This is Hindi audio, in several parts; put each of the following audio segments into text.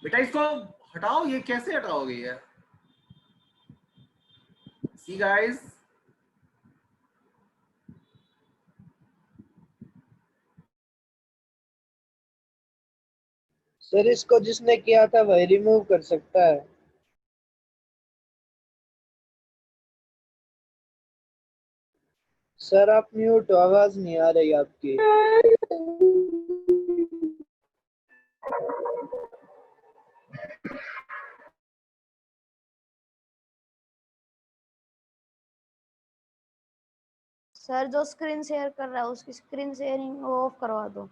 बेटा इसको हटाओ, ये कैसे हटाओगे यार? सी गाइस, सर इसको जिसने किया था वही रिमूव कर सकता है। सर आप म्यूट हो, आवाज नहीं आ रही आपकी। सर जो स्क्रीन शेयर कर रहा है उसकी स्क्रीन शेयरिंग ऑफ करवा दो।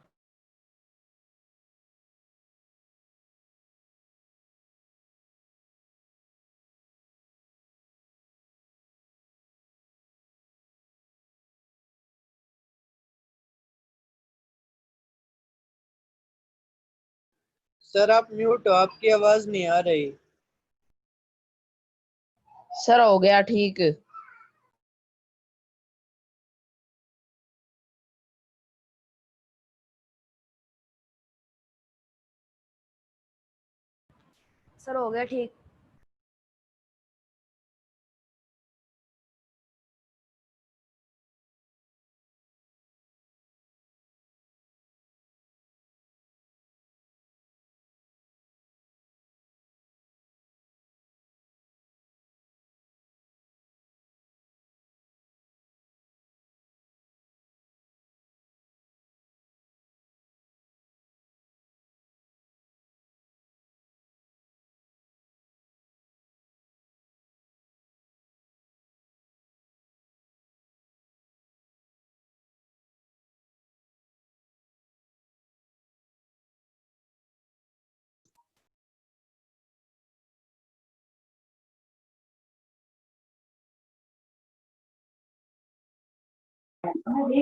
सर आप म्यूट हो, आपकी आवाज नहीं आ रही। सर हो गया ठीक। सर हो गया ठीक।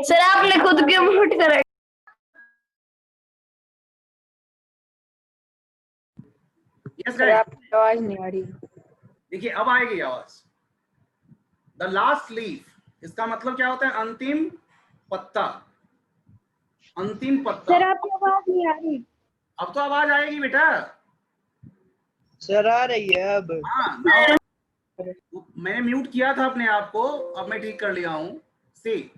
सर आपने खुद क्यों म्यूट करा? यस सर गाइस, आपकी आवाज नहीं आ रही। देखिए अब आएगी आवाज। द लास्ट लीफ, इसका मतलब क्या होता है? अंतिम पत्ता, अंतिम पत्ता। सर आपकी आवाज नहीं आ रही। अब तो आवाज आएगी बेटा। सर आ रही है अब। हाँ, नाउ मैंने म्यूट किया था अपने आप को, अब मैं ठीक कर लिया हूं। सी,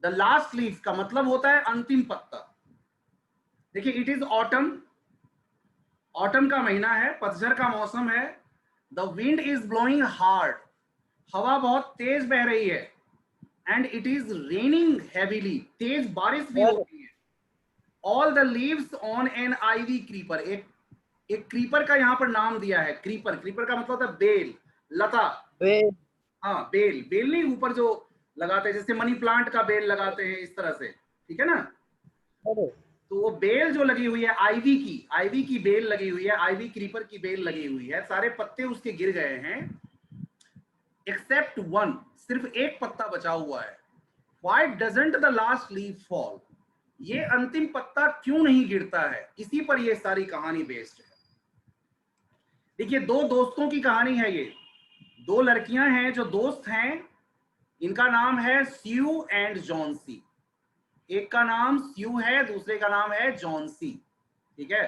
द लास्ट लीफ का मतलब होता है अंतिम पत्ता। देखिए, इट इज ऑटम, ऑटम का महीना है, पतझड़ का मौसम है। The wind is blowing hard, हवा बहुत तेज बह रही है। And it is raining heavily, तेज बारिश भी होती है। All the leaves on an ivy creeper, एक क्रीपर का यहाँ पर नाम दिया है। क्रीपर, क्रीपर का मतलब होता है बेल, लता। हाँ, बेल, बेल नहीं ऊपर जो लगाते हैं, जैसे मनी प्लांट का बेल लगाते हैं इस तरह से, ठीक है ना? तो वो बेल जो लगी हुई है, आईवी की बेल लगी हुई है, आईवी क्रीपर की बेल लगी हुई है। सारे पत्ते उसके गिर गए हैं एक्सेप्ट वन, सिर्फ एक पत्ता बचा हुआ है। Why doesn't the last leaf fall? ये अंतिम पत्ता क्यों नहीं गिरता है? इसी पर ये सारी कहानी बेस्ड है। देखिए, दो दोस्तों की कहानी है ये। दो लड़कियां हैं जो दोस्त हैं, इनका नाम है स्यू एंड जॉन्सी। एक का नाम स्यू है, दूसरे का नाम है जॉन्सी, ठीक है?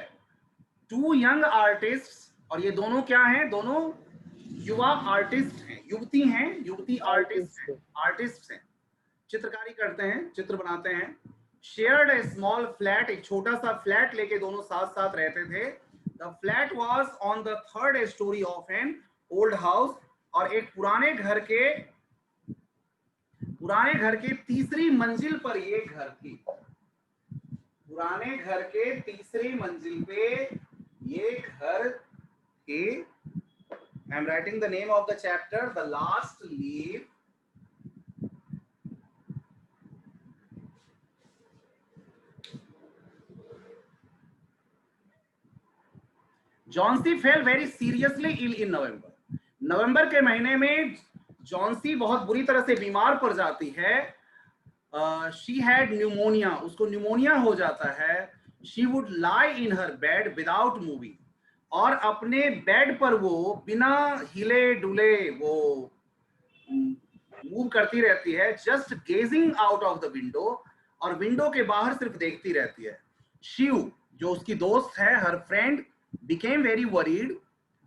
टू यंग आर्टिस्ट, और ये दोनों क्या हैं? दोनों युवा आर्टिस्ट हैं, युवती हैं, युवती आर्टिस्ट हैं, चित्रकारी करते हैं, चित्र बनाते हैं। शेयर्ड ए स्मॉल फ्लैट, एक छोटा सा फ्लैट लेके दोनों साथ साथ रहते थे। The flat was on the third story of an old house, और एक पुराने घर के तीसरी मंजिल पर ये घर थी। पुराने घर के तीसरी मंजिल पे ये घर थे। I am writing the name of the chapter, the last leaf. Johnsy fell very seriously ill in November. नवंबर के महीने में जॉन्सी बहुत बुरी तरह से बीमार पड़ जाती है। शी हैड न्यूमोनिया, उसको न्यूमोनिया हो जाता है। She would lie in her bed without moving, और अपने बेड पर वो बिना हिले डुले वो मूव करती रहती है। Just gazing out of the window, और विंडो के बाहर सिर्फ देखती रहती है। शिव जो उसकी दोस्त है, हर फ्रेंड became very worried,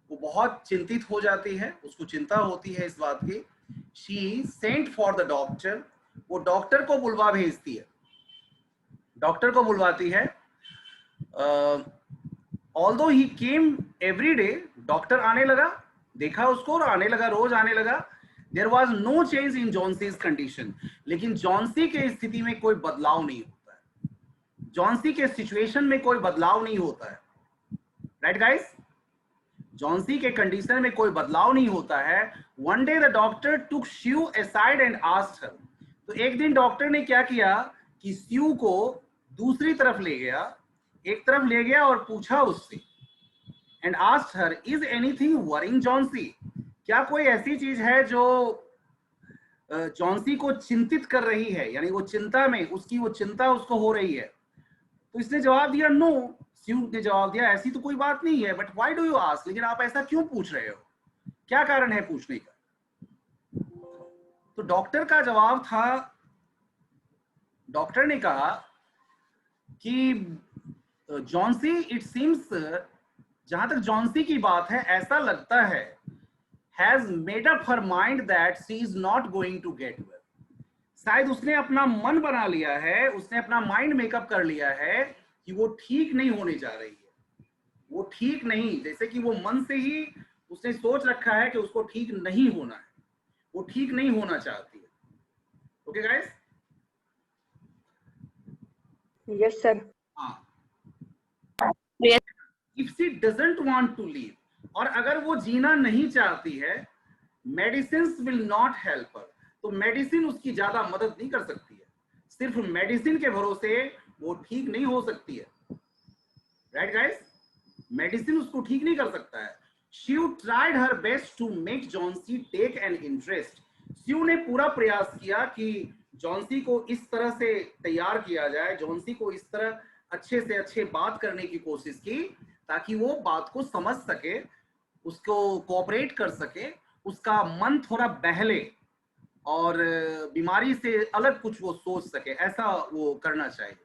वो बहुत चिंतित हो जाती है, उसको चिंता होती है इस बात की. She sent for the doctor, वो डॉक्टर को बुलवा भेजती है, डॉक्टर को बुलवाती है. Although he came every day, doctor आने लगा, देखा उसको और आने लगा, रोज आने लगा. There was no change in जॉन्सी's condition, लेकिन जॉन्सी के स्थिति में कोई बदलाव नहीं होता है, जॉन्सी के सिचुएशन में कोई बदलाव नहीं होता है. राइट गाइस, जॉन्सी के कंडीशन में कोई बदलाव नहीं होता है. One day the doctor took Sue aside and asked her, तो एक दिन डॉक्टर ने क्या किया कि शिव को दूसरी तरफ ले गया, एक तरफ ले गया और पूछा उससे, and asked her is anything worrying Johnsy, क्या कोई ऐसी चीज है जो जॉन्सी को चिंतित कर रही है, यानी वो चिंता में, उसकी वो चिंता उसको हो रही है. तो इसने जवाब दिया नो, शिव ने जवाब दिया ऐसी तो कोई बात नहीं है, but why do you ask, लेकिन आप ऐसा क्यों पूछ रहे हो, क्या कारण है पूछने का. तो डॉक्टर का जवाब था, डॉक्टर ने कहा कि जॉन्सी, इट सीम्स, जहां तक जॉन्सी की बात है ऐसा लगता है, has made up her mind that she is not going to get well, शायद उसने अपना मन बना लिया है, उसने अपना माइंड मेकअप कर लिया है कि वो ठीक नहीं होने जा रही है, वो ठीक नहीं, जैसे कि वो मन से ही उसने सोच रखा है कि उसको ठीक नहीं होना है, वो ठीक नहीं होना चाहती है. Okay guys? Yes sir. हाँ. If she doesn't want to live, और अगर वो जीना नहीं चाहती है, medicines will not help her, तो मेडिसिन उसकी ज्यादा मदद नहीं कर सकती है, सिर्फ मेडिसिन के भरोसे वो ठीक नहीं हो सकती है. राइट गाइस, मेडिसिन उसको ठीक नहीं कर सकता है. Sue tried her best to make Johnsy take an interest, Sue ने पूरा प्रयास किया कि जॉन्सी को इस तरह से तैयार किया जाए, जॉन्सी को इस तरह अच्छे से अच्छे बात करने की कोशिश की ताकि वो बात को समझ सके, उसको कोऑपरेट कर सके, उसका मन थोड़ा बहले और बीमारी से अलग कुछ वो सोच सके, ऐसा वो करना चाहिए.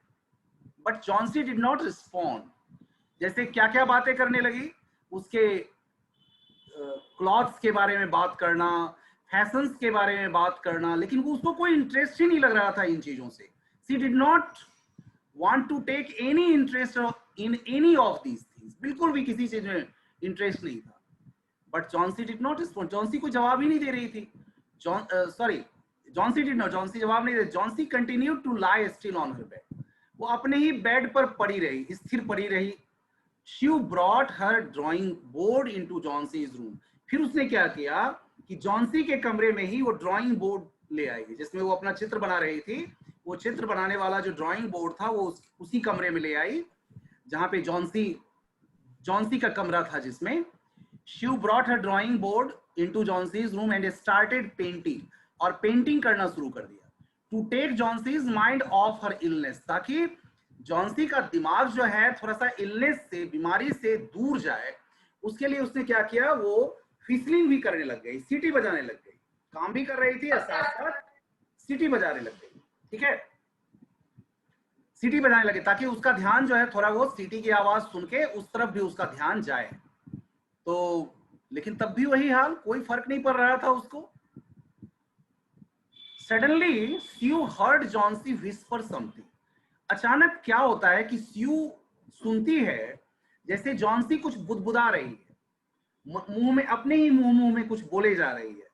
But Johnsy did not respond. जैसे क्या क्या बातें करने लगी, उसके क्लॉथ्स के बारे में बात करना, फैशंस के बारे में बात करना, लेकिन वो उसको कोई इंटरेस्ट ही नहीं लग रहा था इन चीजों से. She did not want to take any interest in any of these things, बिल्कुल भी किसी चीज में इंटरेस्ट नहीं था. But Johnsy did not respond, Johnsy को जवाब ही नहीं दे रही थी. जॉन्सी डिड नॉट, जॉन्सी जवाब नहीं दे. Johnsy continued to lie still on her bed, वो अपने ही बेड पर पड़ी रही, स्थिर पड़ी रही. Sue brought her drawing board into Johnsy's room, फिर उसने क्या किया कि जॉन्सी के कमरे में ही वो ड्राइंग बोर्ड ले आई, जिसमें वो अपना चित्र बना रही थी. वो चित्र बनाने वाला जो ड्राइंग बोर्ड था वो उसी कमरे में ले आई जहां पे जॉन्सी का कमरा था, जिसमें Sue brought her drawing board into Johnsy's room and started painting, और पेंटिंग करना शुरू कर दिया. To take Johnsy's mind off her illness, ताकि जॉन्सी का दिमाग जो है थोड़ा सा इलनेस से, बीमारी से दूर जाए. उसके लिए उसने क्या किया, वो फिसलिंग भी करने लग गई, सीटी बजाने लग गई, काम भी कर रही थी और साथ साथ सीटी बजाने लग गई. ठीक है, सीटी बजाने लगे ताकि उसका ध्यान जो है थोड़ा वो सीटी की आवाज सुन के उस तरफ भी उसका ध्यान जाए. तो लेकिन तब भी वही हाल, कोई फर्क नहीं पड़ रहा था उसको. Suddenly Sue heard Johnsy whisper something, अचानक क्या होता है कि शिव सुनती है जैसे जॉन्सी कुछ बुदबुदा रही है, मुंह में, अपने ही मुंह में कुछ बोले जा रही है.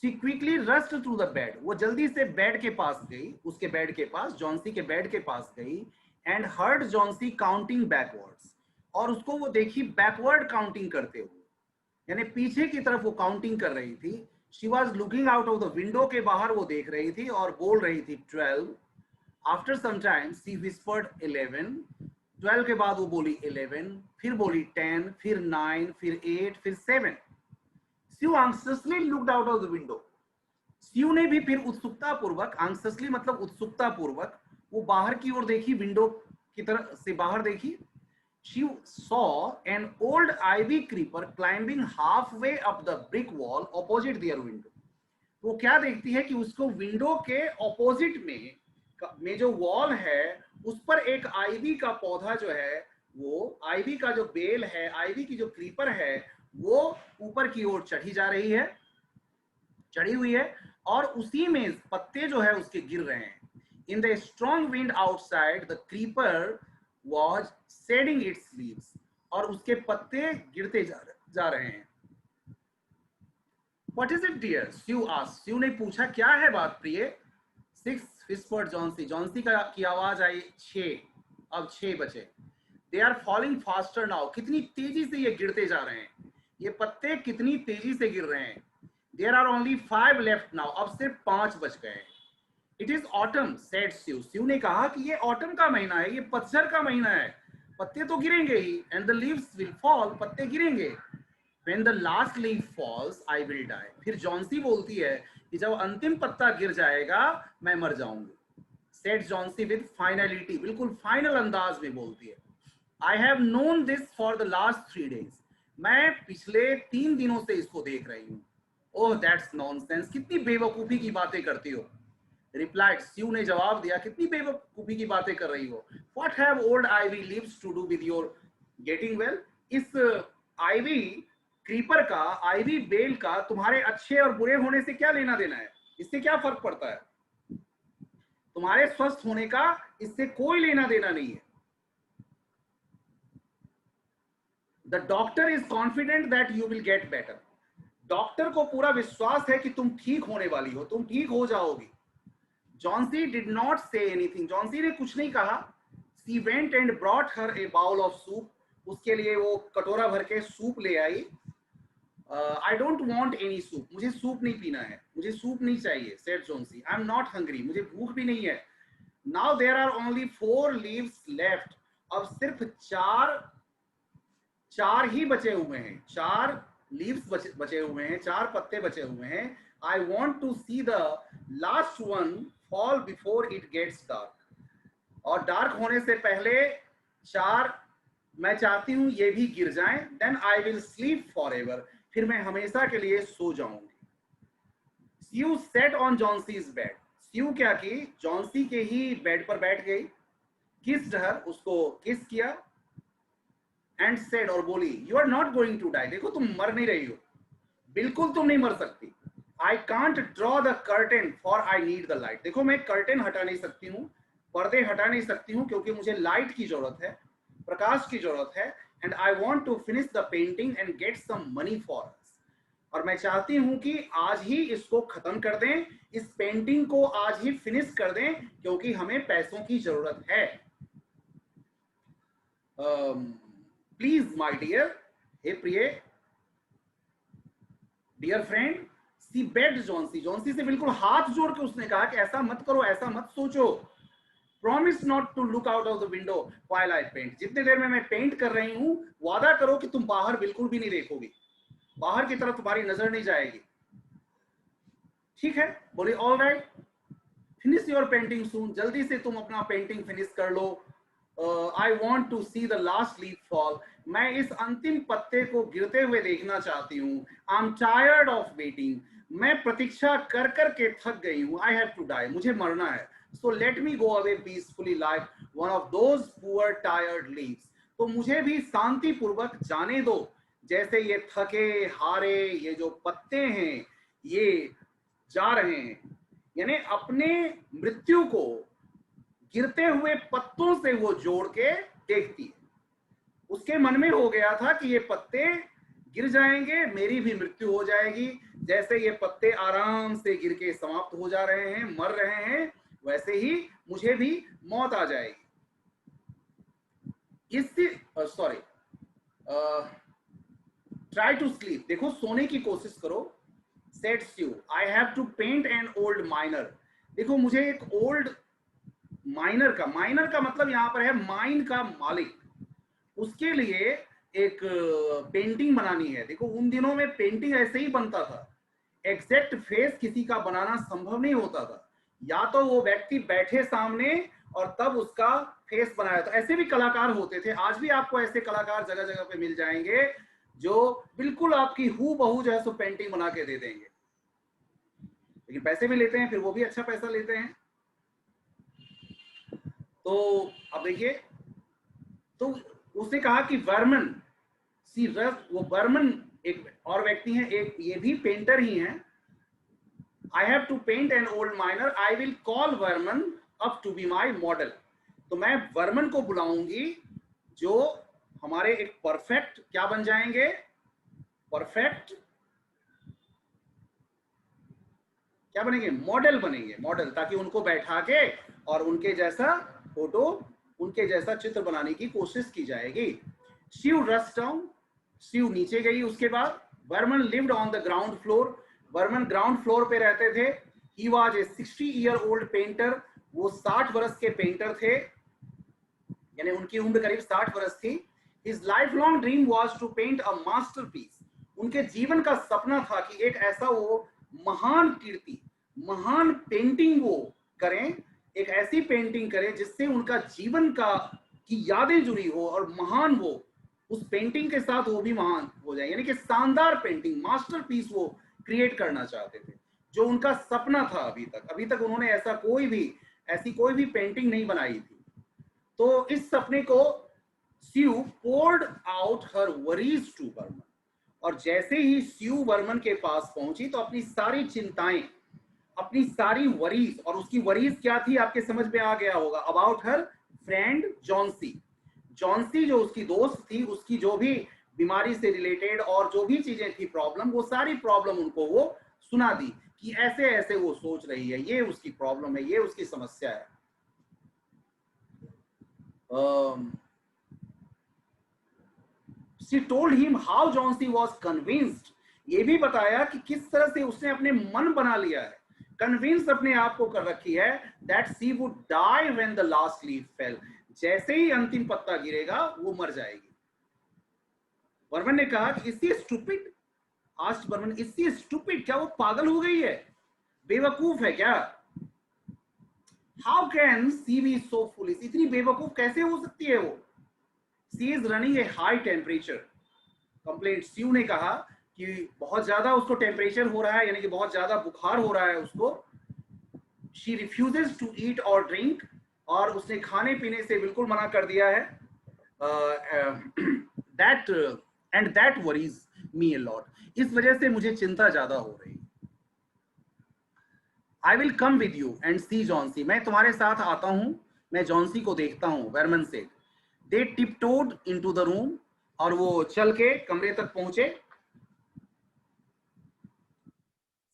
She quickly rushed to the bed, वो जल्दी से बेड के पास गई, उसके बेड के पास, जॉन्सी के बेड के पास गई, and heard Johnsy counting backwards, और उसको वो देखी बैकवर्ड काउंटिंग करते हुए, यानी पीछे की तरफ वो काउंटिंग कर रही थी. She was looking out of the window, के बाहर वो देख रही थी और बोल रही थी 12. After some time she whispered 11. 12 के बाद वो बोली 11, फिर बोली 10, फिर 9, फिर 8, फिर 7. Shiv anxiously looked out of the window. Shiv ने भी फिर उत्सुकता पूर्वक, anxiously मतलब उत्सुकता पूर्वक, वो बाहर की ओर देखी, विंडो की तरफ से बाहर देखी. She saw an old ivy creeper climbing halfway up the brick wall opposite their window. वो क्या देखती है कि उसको विंडो के ऑपोजिट में जो वॉल है उस पर एक आईवी का पौधा जो है वो आईवी का जो बेल है, आईवी की जो क्रीपर है, वो ऊपर की ओर चढ़ी जा रही है, चढ़ी हुई है, और उसी में पत्ते जो है उसके गिर रहे हैं. In the strong wind outside the creeper was shedding its leaves, और उसके पत्ते गिरते जा रहे हैं. What is it, dear? Sue asked. Sue ने पूछा, क्या है बात प्रिय? 6 whispered Johnsy. Johnsy की आवाज आई 6. अब 6 बचे. They are falling faster now. कितनी तेजी से ये गिरते जा रहे हैं. ये पत्ते कितनी तेजी से गिर रहे हैं. There are only 5 left now. अब सिर्फ 5 बच गए. It is autumn, said Sue. Sue ने कहा कि ये autumn का महीना है, ये पतझड़ का महीना है. पत्ते तो गिरेंगे ही. And the leaves will fall. पत्ते गिरेंगे. When the last leaf falls, I will die. फिर जॉन्सी बोलती है कि जब अंतिम पत्ता गिर जाएगा मैं मर जाऊंगी. Said Johnsy with finality. बिल्कुल फाइनल अंदाज में बोलती है. I have known this for the last 3 days. मैं पिछले 3 दिनों से इसको देख रही हूँ. Oh, that's nonsense. कितनी बेवकूफी की बातें करती हो. Replied. Sue ने जवाब दिया, कितनी बेवकूफी की बातें कर रही हो. What have old ivy leaves to do with your getting well? इस आईवी क्रीपर का, आईवी बेल का तुम्हारे अच्छे और बुरे होने से क्या लेना देना है? इससे क्या फर्क पड़ता है? तुम्हारे स्वस्थ होने का इससे कोई लेना देना नहीं है. The doctor is confident that you will get better. Doctor को पूरा विश्वास है कि तुम ठीक होने वाली हो, तुम ठीक हो जाओगी. Johnsy did not say anything. Johnsy ने कुछ नहीं कहा. She went and brought her a bowl of soup. उसके लिए वो कटोरा भर के सूप ले आई. I don't want any soup. मुझे सूप नहीं पीना है, मुझे सूप नहीं चाहिए. Said Jonesy. I'm not hungry. मुझे भूख भी नहीं है. Now there are only 4 leaves left. अब सिर्फ 4 ही बचे हुए हैं. 4 leaves बचे हुए हैं, 4 पत्ते बचे हुए हैं. I want to see the last one fall before it gets dark. और डार्क होने से पहले 4 मैं चाहती हूँ ये भी गिर जाएं. Then I will sleep forever. फिर मैं हमेशा के लिए सो जाऊंगी. Sue sat on Johnsy's bed. Sue क्या की? जॉन्सी के ही बेड पर बैठ गई. Kissed her, उसको किस किया. And said, और बोली, You are not going to die. देखो तुम मर नहीं रही हो, बिल्कुल तुम नहीं मर सकती. I can't draw the curtain for I need the light. देखो मैं कर्टेन हटा नहीं सकती हूँ, पर्दे हटा नहीं सकती हूँ, क्योंकि मुझे लाइट की जरूरत है, प्रकाश की जरूरत है. And I want to finish the painting and get some money for us. और मैं चाहती हूं कि आज ही इसको खत्म कर दें, इस पेंटिंग को आज ही फिनिश कर दें, क्योंकि हमें पैसों की जरूरत है. प्लीज माय डियर, हे प्रिय, डियर फ्रेंड. सी बेड जॉन्सी. जॉन्सी से बिल्कुल हाथ जोड़ के उसने कहा कि ऐसा मत करो, ऐसा मत सोचो. Promise not to look out of the window while I paint. जितने देर में मैं पेंट कर रही हूँ, वादा करो कि तुम बाहर बिल्कुल भी नहीं देखोगी, बाहर की तरफ तुम्हारी नजर नहीं जाएगी. ठीक है? बोले all right, finish your painting soon. जल्दी से तुम अपना पेंटिंग फिनिश कर लो. I want to see the last leaf fall. मैं इस अंतिम पत्ते को गिरते हुए देखना चाहती हूँ. I am tired of waiting. मैं प्रतीक्षा कर कर के थक गई हूँ. I have to die. मुझे मरना है. So let me go away peacefully like one of those poor tired leaves. तो मुझे भी शांति पूर्वक जाने दो, जैसे ये थके हारे ये जो पत्ते हैं ये जा रहे हैं. यानी अपने मृत्यु को गिरते हुए पत्तों से वो जोड़ के देखती है. उसके मन में हो गया था कि ये पत्ते गिर जाएंगे, मेरी भी मृत्यु हो जाएगी. जैसे ये पत्ते आराम से गिर के समाप्त हो जा रहे हैं, मर रहे हैं, वैसे ही मुझे भी मौत आ जाएगी. इससे सॉरी, ट्राई टू स्लीप. देखो सोने की कोशिश करो. Said Sue. I have to paint an old miner. देखो मुझे एक ओल्ड माइनर का, माइनर का मतलब यहाँ पर है माइन का मालिक, उसके लिए एक पेंटिंग बनानी है. देखो उन दिनों में पेंटिंग ऐसे ही बनता था, एग्जैक्ट फेस किसी का बनाना संभव नहीं होता था. या तो वो व्यक्ति बैठे सामने और तब उसका फेस बनाया. तो ऐसे भी कलाकार होते थे. आज भी आपको ऐसे कलाकार जगह जगह पे मिल जाएंगे जो बिल्कुल आपकी हूबहू जो है सो पेंटिंग बना के दे देंगे, लेकिन पैसे भी लेते हैं, फिर वो भी अच्छा पैसा लेते हैं. तो अब देखिए, तो उसने कहा कि वर्मन, सी रस्ट, वो वर्मन एक और व्यक्ति हैं, एक ये भी पेंटर ही हैं। I have to paint an old miner. I will call Varman up to be my model. तो मैं वर्मन को बुलाऊंगी जो हमारे एक परफेक्ट क्या बन जाएंगे, परफेक्ट क्या बनेंगे, मॉडल बनेंगे, मॉडल, ताकि उनको बैठा के और उनके जैसा फोटो, उनके जैसा चित्र बनाने की कोशिश की जाएगी। शिव रस्ट डाउन, शिव नीचे गई। उसके बाद Varman lived on the ground floor, Varman ground floor पे रहते थे। He was a 60-year-old painter, वो 60 वर्ष के पेंटर थे, यानी उनकी उम्र करीब 60 वर्ष थी। His life long dream was to paint a masterpiece, उनके जीवन का सपना था कि एक ऐसा वो महान कीर्ति, महान पेंटिंग वो करें, एक ऐसी पेंटिंग करें जिससे उनका जीवन का की यादें जुड़ी हो और महान वो उस पेंटिंग के साथ वो भी महान हो जाए, यानी कि शानदार पेंटिंग, मास्टरपीस वो क्रिएट करना चाहते थे, जो उनका सपना था। अभी तक उन्होंने ऐसी कोई भी पेंटिंग नहीं बनाई थी। तो इस सपने को स्यू poured out her worries to Varman, और जैसे ही स्यू वर्मन के पास पहुंची तो अपनी सारी चिंताएं, अपनी सारी वरीज, और उसकी वरीज क्या थी आपके समझ में आ गया होगा, about her friend Johnsy. Johnsy जो उसकी दोस्त थी, उसकी जो भी बीमारी से रिलेटेड और जो भी चीजें थी प्रॉब्लम, वो सारी प्रॉब्लम उनको वो सुना दी कि ऐसे ऐसे वो सोच रही है, ये उसकी प्रॉब्लम है, ये उसकी समस्या है। She told him how Johnsy was convinced, ये भी बताया कि किस तरह से उसने अपने मन बना लिया है, कन्विंस अपने आप को कर रखी है, that she would die when the last leaf fell, जैसे ही अंतिम पत्ता गिरेगा वो मर जाएगी। वर्मन ने कहा कि इसी स्टूपिड, आस्क्ड वर्मन, इसी स्टूपिड, क्या वो पागल हो गई है, बेवकूफ है क्या? How can she be so foolish, इतनी बेवकूफ कैसे हो सकती है वो? She is running a high temperature complaint, Sue ने कहा कि बहुत ज्यादा उसको टेम्परेचर हो रहा है, यानी कि बहुत ज्यादा बुखार हो रहा है उसको। शी रिफ्यूजेस टू ईट और ड्रिंक, और उसने खाने पीने से बिल्कुल मना कर दिया है। That and that worries me a lot, इस वजह से मुझे चिंता ज्यादा हो रही है। I will come with you and see Johnsy, मैं तुम्हारे साथ आता हूं, मैं जॉन्सी को देखता हूं, वर्मन से। दे टिपटोड इनटू द रूम, और वो चल के कमरे तक पहुंचे,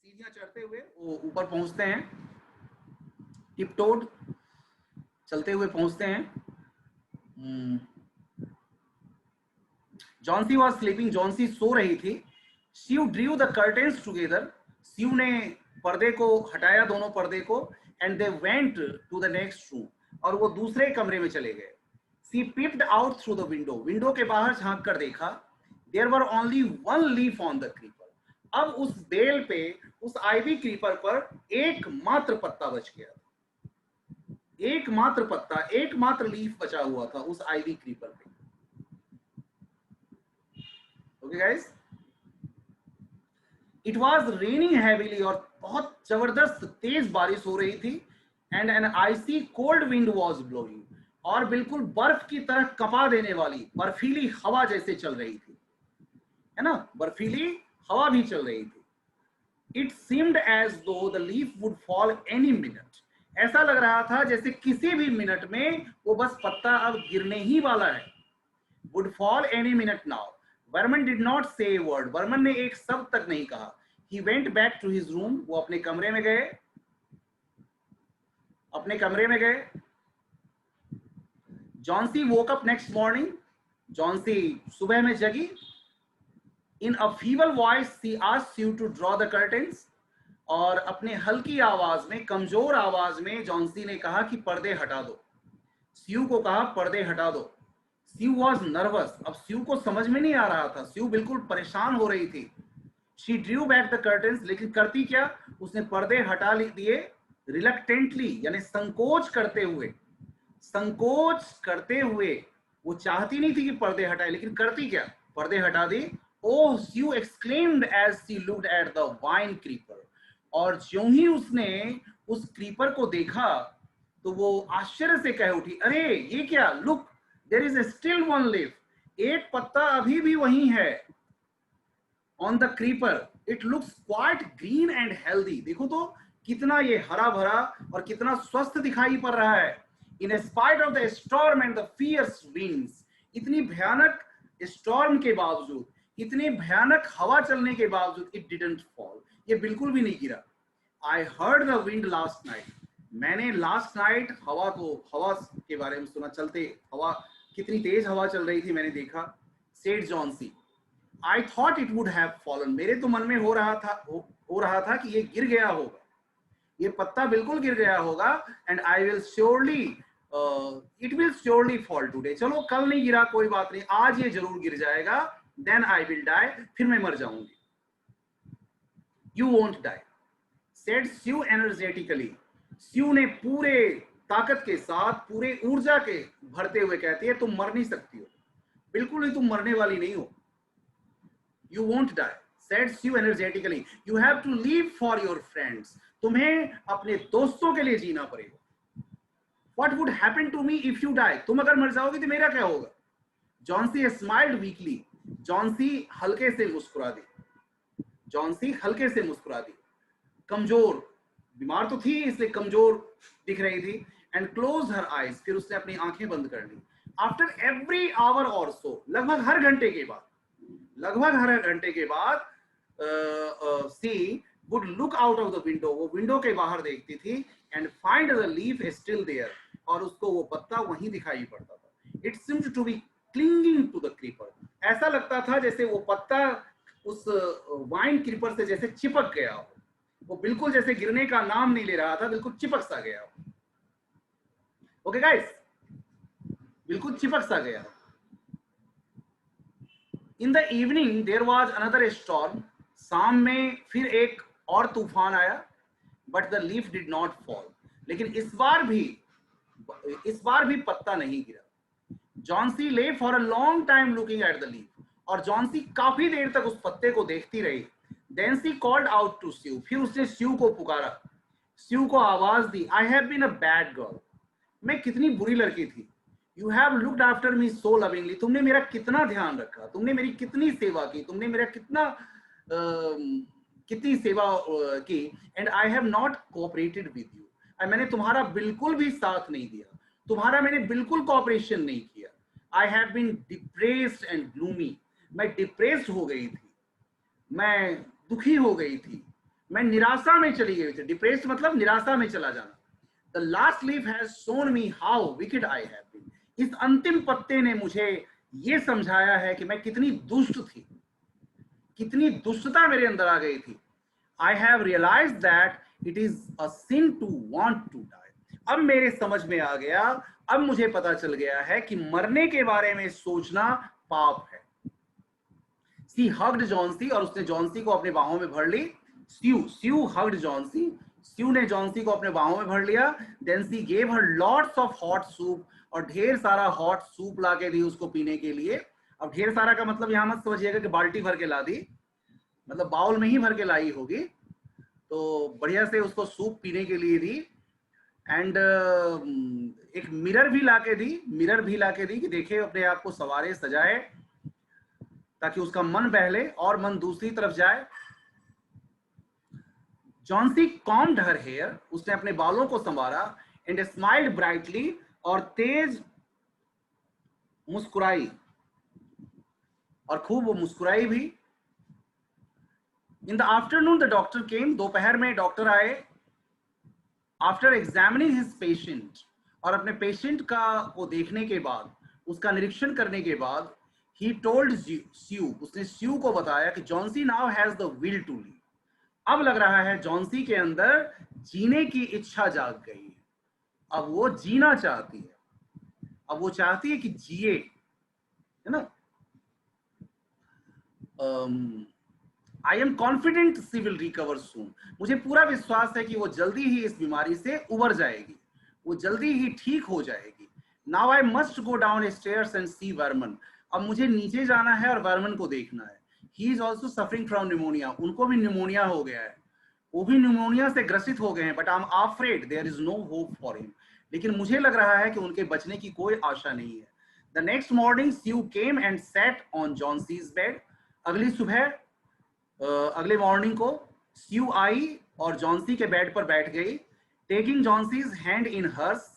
सीढ़ियां चढ़ते हुए वो ऊपर पहुंचते हैं, टिपटोड चलते हुए पहुंचते हैं। जॉन्सी वॉज स्लीपिंग, जॉन्सी सो रही थी। Sue drew the curtains together, Sue ने पर्दे को हटाया, दोनों पर्दे को, and they went to the next room, और वो दूसरे कमरे में चले गए। She peeped out through the window, window के बाहर झांक कर देखा, there were only one leaf on the creeper, अब उस बेल पे, उस आइवी क्रीपर पर एकमात्र पत्ता बच गया था, एकमात्र पत्ता, एकमात्र लीफ बचा हुआ था उस आइवी क्रीपर पे। Okay guys, it was raining heavily, और बहुत जबरदस्त तेज बारिश हो रही थी, and an icy cold wind was blowing, और बिल्कुल बर्फ की तरह कपा देने वाली बर्फीली हवा जैसे चल रही थी, है ना, बर्फीली हवा भी चल रही थी। इट सीम्ड एज दो the leaf would fall any minute, ऐसा लग रहा था जैसे किसी भी मिनट में वो बस पत्ता अब गिरने ही वाला है। Would fall any minute now, Varman did not से ए वर्ड, वर्मन ने एक शब्द तक नहीं कहा। He went back to his room, वो अपने कमरे में गए, अपने कमरे में गए। Johnsy woke up next morning, Johnsy सुबह में जगी। In a feeble voice she asked Sue to draw the curtains, और अपने हल्की आवाज में, कमजोर आवाज में जॉन्सी ने कहा कि पर्दे हटा दो, स्यू को कहा पर्दे हटा दो। स्यू वॉज नर्वस, अब स्यू को समझ में नहीं आ रहा था, स्यू बिल्कुल परेशान हो रही थी। She Drew back the curtains, लेकिन करती क्या, उसने पर्दे हटा दिए रिलक्टेंटली, यानी संकोच करते हुए, संकोच करते हुए। वो चाहती नहीं थी कि पर्दे हटाए, लेकिन करती क्या, पर्दे हटा दी। Oh, Sue exclaimed as she looked at the vine creeper, और ज्यों ही उसने उस क्रीपर को देखा तो वो आश्चर्य से कह उठी, अरे ये क्या, look there is still one leaf, एक पत्ता अभी भी वही है on the creeper, it looks quite green and healthy. देखो तो कितना ये हरा भरा और कितना स्वस्थ दिखाई पड़ रहा है। In spite of the storm and the fierce winds, इतनी भयानक स्टॉर्म के बावजूद, इतनी भयानक हवा चलने के बावजूद, इट डिडंट फॉल, ये बिल्कुल भी नहीं गिरा। I heard the wind last night, मैंने लास्ट नाइट हवा के बारे में सुना, चलते हवा, कितनी तेज हवा चल रही थी मैंने देखा। Said Johnsy, I thought it would have fallen, मेरे तो मन में हो रहा था कि ये गिर गया होगा, ये पत्ता बिल्कुल गिर गया होगा। And I will surely, it will surely fall today, चलो कल नहीं गिरा कोई बात नहीं, आज ये जरूर गिर जाएगा। देन आई विल डाई, फिर मैं मर जाऊंगी। You won't die, said Sue energetically, Sue ने पूरे ताकत के साथ, पूरे ऊर्जा के भरते हुए कहती है, तुम मर नहीं सकती हो, बिल्कुल ही तुम मरने वाली नहीं हो। You won't die, said Sue energetically. You have to live for your friends. तुम्हें अपने दोस्तों के लिए जीना पड़ेगा। What would happen to me if you die? तुम अगर मर जाओगे तो मेरा क्या होगा? Johnsy smiled weakly. जॉन्सी हल्के से मुस्कुरा दी। जॉन्सी हल्के से मुस्कुरा दी। कमजोर, बीमार तो थी इसलिए कमजोर दिख रही थी। And closed her eyes. फिर उसने अपनी आंखें बंद कर ली। After every hour or so, लगभग हर घंटे के बाद she would look out of the window, वो विंडो के बाहर देखती थी। And find the leaf still there, और उसको वो पत्ता वहीं दिखाई पड़ता था। It seemed to be clinging to the creeper, ऐसा लगता था जैसे वो पत्ता उस वाइन क्रीपर से जैसे चिपक गया हो, वो बिल्कुल जैसे गिरने का नाम नहीं ले रहा था, बिल्कुल चिपक सा गया हो। ओके गाइस, बिल्कुल चिपक सा गया। In the evening there was another storm. शाम में फिर एक और तूफान आया, but the leaf did not fall. लेकिन इस बार भी पत्ता नहीं गिरा। Johnsy lay for a long time looking at the leaf. और जॉन्सी काफी देर तक उस पत्ते को देखती रही। Then she called out to Sue. फिर उसने स्यू को पुकारा, स्यू को आवाज दी। I have been a bad girl. मैं कितनी बुरी लड़की थी। You have looked after me so lovingly. तुमने मेरा कितना ध्यान रखा, तुमने मेरी कितनी सेवा की, तुमने मेरा कितनी सेवा की। And I have not cooperated with you. मैंने तुम्हारा बिल्कुल भी साथ नहीं दिया, तुम्हारा मैंने बिल्कुल कोऑपरेशन नहीं किया। I have been depressed and gloomy. मैं डिप्रेस्ड हो गई थी, मैं दुखी हो गई थी, मैं निराशा में चली गई थी। डिप्रेस्ड मतलब निराशा में चला जाना। The last leaf has shown me how wicked I have been. इस अंतिम पत्ते ने मुझे ये समझाया है कि मैं कितनी दुष्ट थी, कितनी दुष्टता मेरे अंदर आ गई थी। I have realized that it is a sin to want to die. अब मेरे समझ में आ गया, अब मुझे पता चल गया है कि मरने के बारे में सोचना पाप है। She hugged Johnsy, और उसने जॉन्सी को अपने बाहों में भर ली। Sue hugged Johnsy. स्यू ने जॉन्सी को अपने बाहों में भर लिया। Then she gave her lots of hot soup, और ढेर सारा हॉट सूप ला के दी उसको पीने के लिए। अब ढेर सारा का मतलब यहाँ मत समझिएगा कि बाल्टी भर के ला दी, मतलब बाउल में ही भर के लाई होगी। तो बढ़िया से उसको सूप पीने के लिए दी। एंड एक मिरर भी ला के दी कि देखे अपने आप को सवारे सजाए, ताकि उसका मन बहले और मन दूसरी तरफ जाए। जॉन्सी combed her hair, उसने अपने बालों को संवारा। एंड स्माइल्ड ब्राइटली, और तेज मुस्कुराई, और खूब वो मुस्कुराई भी। In the afternoon the doctor केम, दोपहर में डॉक्टर आए। आफ्टर एग्जामिनिंग हिज पेशेंट, और अपने पेशेंट को देखने के बाद, उसका निरीक्षण करने के बाद, ही टोल्ड स्यू, उसने स्यू को बताया कि Johnsy now has the will to live. अब लग रहा है जॉन्सी के अंदर जीने की इच्छा जाग गई है, अब वो जीना चाहती है, अब वो चाहती है कि जिए, है ना। I am confident she will recover soon, मुझे पूरा विश्वास है कि वो जल्दी ही इस बीमारी से उबर जाएगी, वो जल्दी ही ठीक हो जाएगी। Now I must go downstairs and see Behrman, अब मुझे नीचे जाना है और वर्मन को देखना है। He is also suffering from pneumonia, उनको भी न्यूमोनिया हो गया है, वो भी न्यूमोनिया से ग्रसित हो गए हैं। But I am afraid there is no hope for him, लेकिन मुझे लग रहा है कि उनके बचने की कोई आशा नहीं है। The next morning, Sue came and sat on Johnson's bed. अगली सुबह अगले मॉर्निंग को स्यू आई और जॉन्सी के बेड पर बैठ गई, taking Johnsy's hand in hers,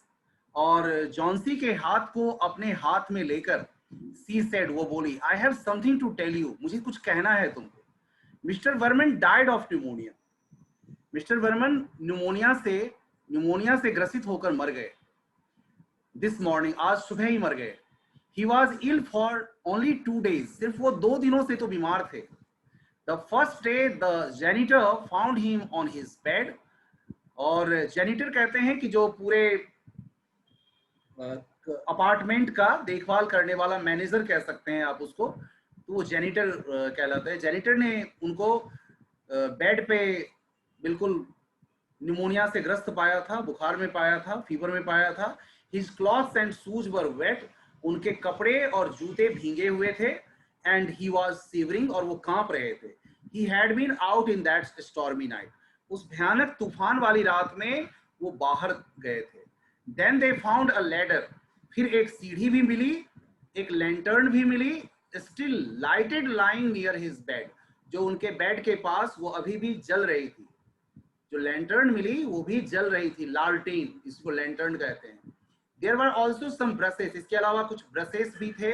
और जॉन्सी के हाथ को अपने हाथ में लेकर सी सेड, वो बोली, I have something to tell you, मुझे कुछ कहना है तुमको. Mr Behrman died of pneumonia. Mr Behrman pneumonia से ग्रसित होकर मर गए. दिस मॉर्निंग, आज सुबह ही मर गए. He was ill for only 2 days, सिर्फ वो 2 दिनों से तो बीमार थे. The first day the janitor found him on his bed, और janitor कहते हैं कि जो पूरे अपार्टमेंट का देखभाल करने वाला, मैनेजर कह सकते हैं आप उसको, तो वो janitor कहलाता है. janitor ने उनको बेड पे बिल्कुल न्यूमोनिया से ग्रस्त पाया था, बुखार में पाया था, फीवर में पाया था. His clothes and shoes were wet, उनके कपड़े और जूते भीगे हुए थे. And he was shivering, और वो कांप रहे थे. He had been out in that stormy night, उस भयानक तूफान वाली रात में वो बाहर गए थे. Then they found a ladder, फिर एक सीढ़ी भी मिली, एक लैंटर्न भी मिली, still lighted lying near his bed, जो उनके बेड के पास वो अभी भी जल रही थी. जो लैंटर्न मिली वो भी जल रही थी, लालटेन, इसको लैंटर्न कहते हैं. There were also some brushes, इसके अलावा कुछ ब्रशेस भी थे.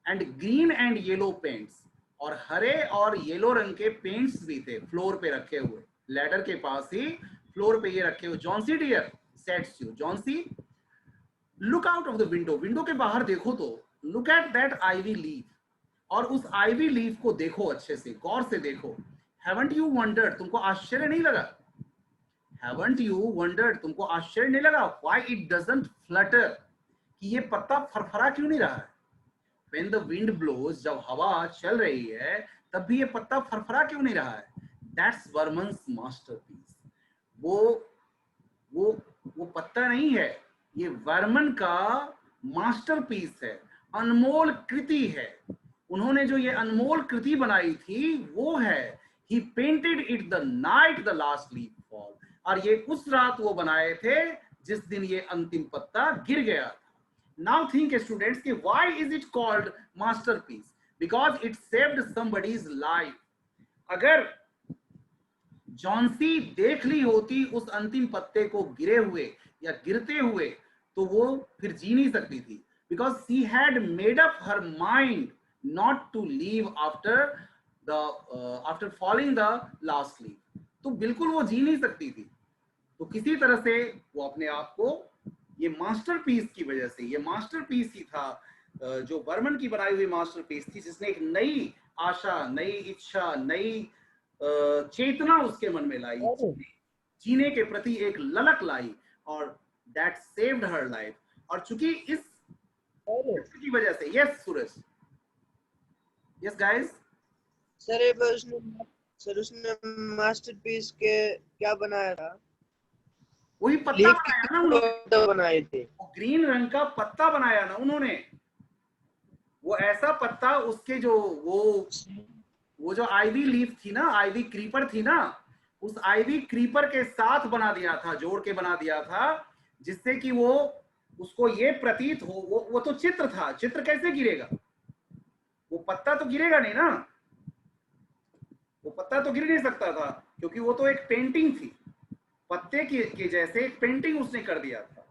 And green and yellow paints, और हरे और येलो रंग के पेंट्स भी थे फ्लोर पे रखे हुए, लैडर के पास ही फ्लोर पे ये रखे हुए. Johnsy dear, said Sue, Johnsy, look out of the window, window के बाहर देखो तो, look at that ivy leaf, और उस आईवी लीफ को देखो, अच्छे से गौर से देखो. हैवंट यू वंडर्ड, तुमको आश्चर्य नहीं लगा? हैवंट यू वंडर्ड, तुमको आश्चर्य नहीं लगा? व्हाई इट डजंट फ्लटर, कि ये पत्ता फरफरा क्यों नहीं रहा है? When the wind blows, जब हवा चल रही है तब भी ये पत्ता फरफरा क्यों नहीं रहा है? That's Vermon's masterpiece. वो पत्ता नहीं है, ये वर्मन का मास्टरपीस है, अनमोल कृति है. उन्होंने जो ये अनमोल कृति बनाई थी वो है. He painted it the night the last leaf fall, और ये उस रात वो बनाए थे जिस दिन ये अंतिम पत्ता गिर गया था. Now think students कि why is it called masterpiece? Because it saved somebody's life. अगर जॉन्सी देख ली होती उस अंतिम पत्ते को गिरे हुए या गिरते हुए, तो वो फिर जी नहीं सकती थी. Because she had made up her mind not to leave after falling the last leaf. तो बिल्कुल वो जी नहीं सकती थी. तो किसी तरह से वो अपने आप को, ये मास्टरपीस की वजह से, ये मास्टरपीस ही था जो वर्मन की बनाई हुई मास्टरपीस थी, जिसने एक नई आशा, नई इच्छा, नई चेतना उसके मन में लाई, जीने के प्रति एक ललक लाई, और दैट सेव्ड हर लाइफ. और चूंकि इस की वजह से, यस सूरज, यस गाइस, सर उसने मास्टरपीस के क्या बनाया था? वही पत्ता बनाया ना उन्होंने, बनाए थे, ग्रीन रंग का पत्ता बनाया ना उन्होंने. वो ऐसा पत्ता, उसके जो वो जो आईवी लीफ थी ना, आईवी क्रीपर थी ना, उस आईवी क्रीपर के साथ बना दिया था, जोड़ के बना दिया था, जिससे कि वो उसको ये प्रतीत हो, वो तो चित्र था, चित्र कैसे गिरेगा? वो पत्ता तो गिरेगा नहीं ना, वो पत्ता तो गिर नहीं सकता था, क्योंकि वो तो एक पेंटिंग थी. पत्ते के जैसे एक पेंटिंग उसने कर दिया था,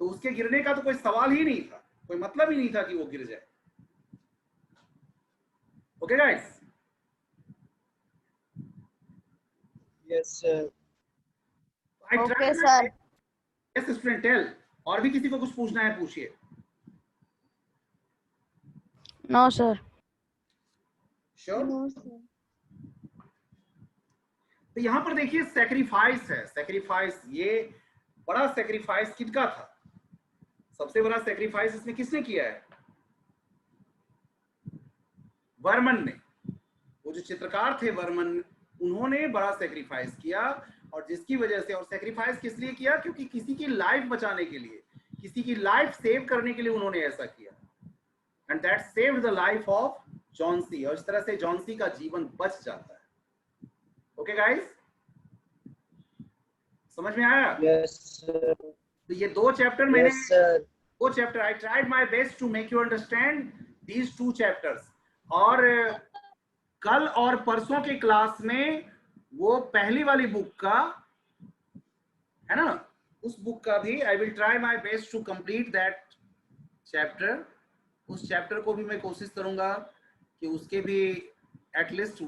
तो उसके गिरने का तो कोई सवाल ही नहीं था, कोई मतलब ही नहीं था कि वो गिर जाए. Okay guys? Yes sir. Okay sir. Yes student, tell. और भी किसी को कुछ पूछना है पूछिए. No sir. श्योर. तो यहां पर देखिए सैक्रिफाइस है. सैक्रिफाइस, ये बड़ा सैक्रिफाइस किसका था? सबसे बड़ा सैक्रिफाइस इसमें किसने किया है? वर्मन ने. वो जो चित्रकार थे वर्मन, उन्होंने बड़ा सैक्रिफाइस किया, और जिसकी वजह से, और सैक्रिफाइस किस लिए किया? क्योंकि किसी की लाइफ बचाने के लिए, किसी की लाइफ सेव करने के लिए उन्होंने ऐसा किया. And that saved the life of Johnsy, और इस तरह से जॉन्सी का जीवन बच जाता है. ओके गाइस, समझ में आया? Yes sir. तो ये 2 चैप्टर मैंने वो chapter I tried my best to make you understand these 2 chapters. और कल और परसों के क्लास में वो पहली वाली बुक का है ना, उस बुक का भी I will try my best to complete that chapter. उस चैप्टर को भी मैं कोशिश करूंगा कि उसके भी एटलीस्ट